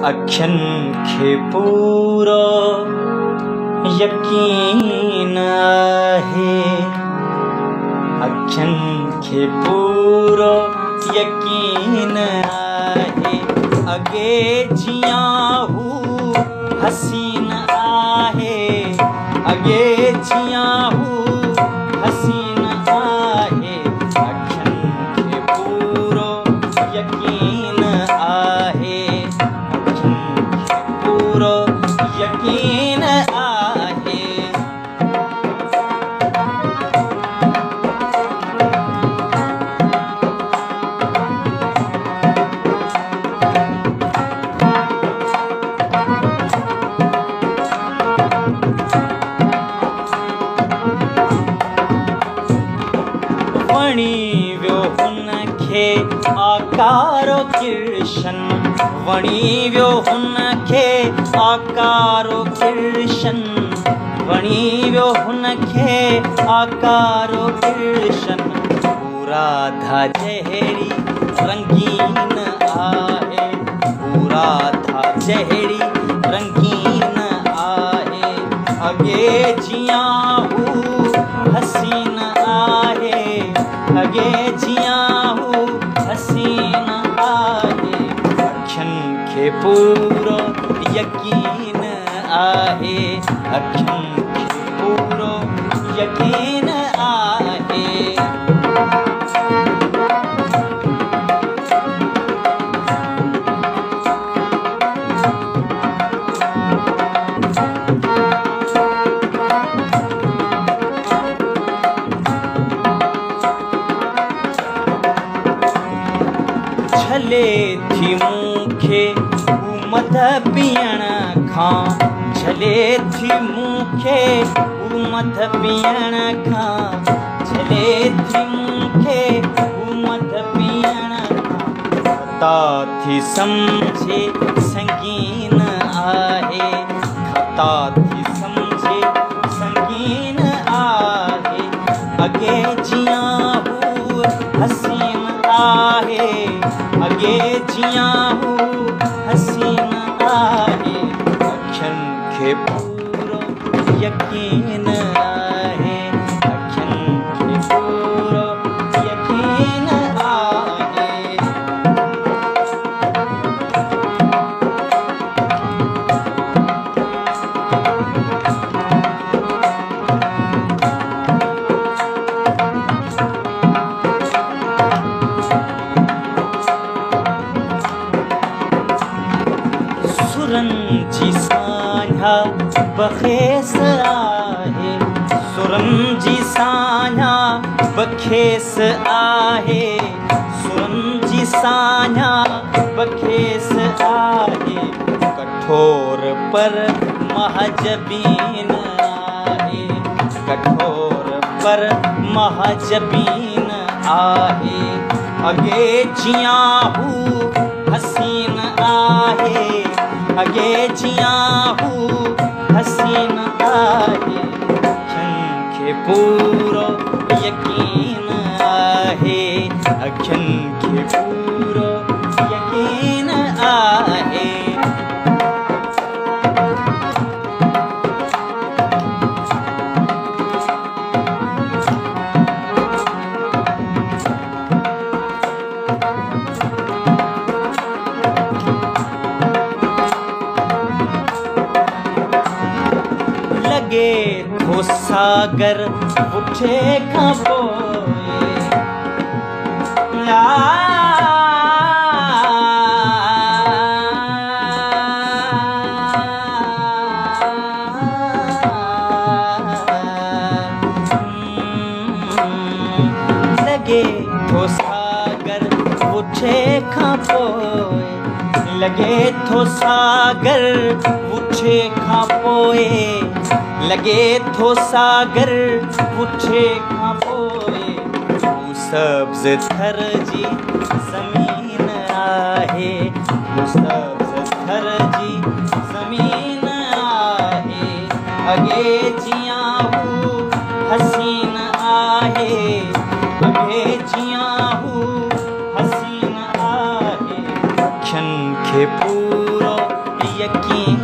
अखियन खे पूरो यकीन आहे, अखियन खे पूरो यकीन आहे। अगे जियां हू हसीन आहे, अगे जियां हू हसीन आहे। अखियन खे पूरो यकीन आहे, अखियन खे पूरो यकीन आहे। वणी वियो हुनखे आकारो कृष्ण, वणी वियो हुनखे आकारो कृष्ण, वणी वियो हुनखे आकारो कृष्ण। राधा जहिड़ी रंगीन आहे, राधा जहिड़ी रंगीन आहे। अगे जियां हू हसीन आहे, अगे जियां हू हसीन आहे। अखियन खे पूरो यकीन आहे, अखियन खे पूरो यकीन आहे। झले थी मूंखे मद पीअण खां, झले थी मूंखे मद पीअण खां, झले थी मूंखे मद पीअण खां। खता थी सम्झे संगीन आहे, खता थी सम्झे संगीन आहे। अगे जियां हू हसीन आहे, अगे जियां हू हसीन आहे। अखियन खे पूरो यकीन आहे, अखियन खे पूरो यकीन आहे। सुरन जी साझा बखेस आहे, सुरन जी साझा बखेस आहे, सुरन जी साझा बखेस आहे। कठोर पर महजबीन आहे, कठोर पर महजबीन आहे। अगे जियां हू हसीन आहे, अगे जियां हू हसीन आहे। अखियन खे पूरो यकीन आहे, अखियन खे पूरो यकीन आहे। लगे थो सागर पुठे खां पोइ, लगे थो सागर पुठे खां पोइ, लगे थो सागर पुठे खां पोइ, लगे थो सागर पुठे खां पोइ। हू सब्ज़ थर जी ज़मीन आहे, हू सब्ज़ थर जी ज़मीन आहे। अगे जियां हू हसीन आहे, अगे जियां हू हसीन आहे। अखियन खे पूरो यकीन